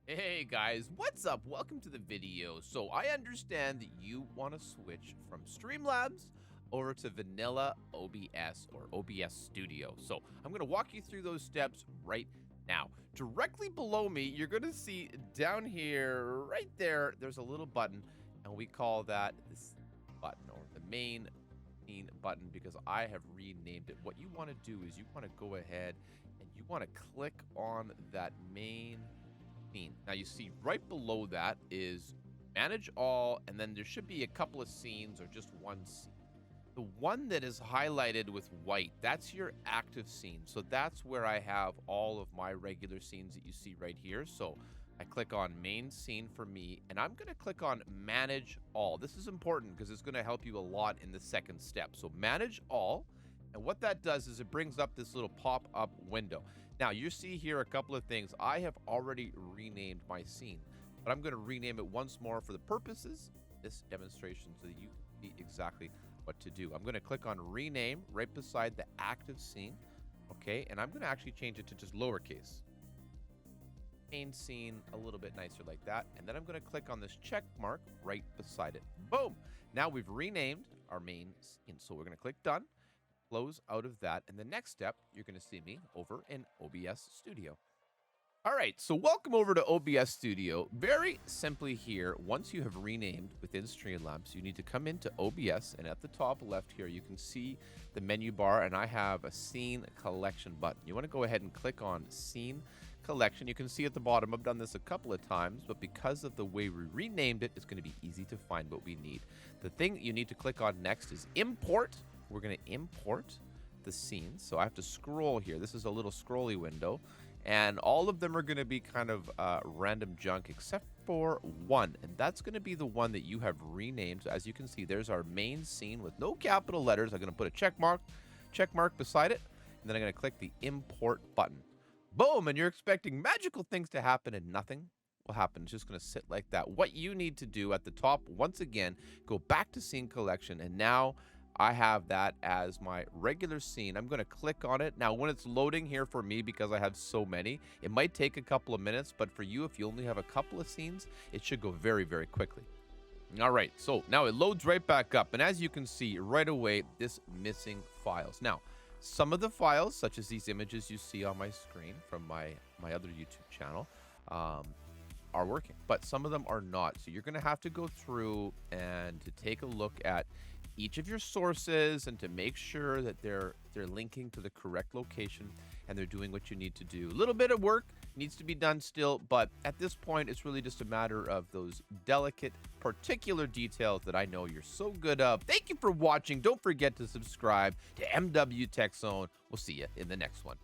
Hey guys, what's up? Welcome to the video. So I understand that you want to switch from Streamlabs over to vanilla OBS or OBS Studio. So I'm going to walk you through those steps right now. Directly below me, you're going to see down here, right there, there's a little button, and we call that this button or the main scene button because I have renamed it. What you want to do is you want to go ahead and you want to click on that main scene. Now you see right below that is manage all, and then there should be a couple of scenes or just one scene. The one that is highlighted with white, that's your active scene. So that's where I have all of my regular scenes that you see right here. So I click on main scene for me, and I'm going to click on manage all. This is important because it's going to help you a lot in the second step. So manage all. And what that does is it brings up this little pop-up window. Now, you see here a couple of things. I have already renamed my scene, but I'm going to rename it once more for the purposes of this demonstration so that you can see exactly what to do. I'm going to click on rename right beside the active scene, okay? And I'm going to actually change it to just lowercase. Main scene a little bit nicer like that. And then I'm going to click on this check mark right beside it. Boom! Now we've renamed our main scene. So we're going to click done. Close out of that, and the next step, you're going to see me over in OBS Studio. All right, so welcome over to OBS Studio. Very simply here, once you have renamed within Streamlabs, you need to come into OBS, and at the top left here, you can see the menu bar, and I have a Scene Collection button. You want to go ahead and click on Scene Collection. You can see at the bottom, I've done this a couple of times, but because of the way we renamed it, it's going to be easy to find what we need. The thing you need to click on next is Import. We're going to import the scenes. So I have to scroll here. This is a little scrolly window. And all of them are going to be kind of random junk except for one. And that's going to be the one that you have renamed. So as you can see, there's our main scene with no capital letters. I'm going to put a check mark beside it. And then I'm going to click the import button. Boom! And you're expecting magical things to happen and nothing will happen. It's just going to sit like that. What you need to do at the top, once again, go back to Scene Collection. And now I have that as my regular scene. I'm going to click on it. Now, when it's loading here for me, because I have so many, it might take a couple of minutes, but for you, if you only have a couple of scenes, it should go very, very quickly. All right, so now it loads right back up. And as you can see right away, this missing files. Now, some of the files, such as these images you see on my screen from my other YouTube channel, are working, but some of them are not. So you're going to have to go through and to take a look at each of your sources and to make sure that they're linking to the correct location and they're doing what you need to do. A little bit of work needs to be done still, but at this point, it's really just a matter of those delicate, particular details that I know you're so good of. Thank you for watching. Don't forget to subscribe to MW Tech Zone. We'll see you in the next one.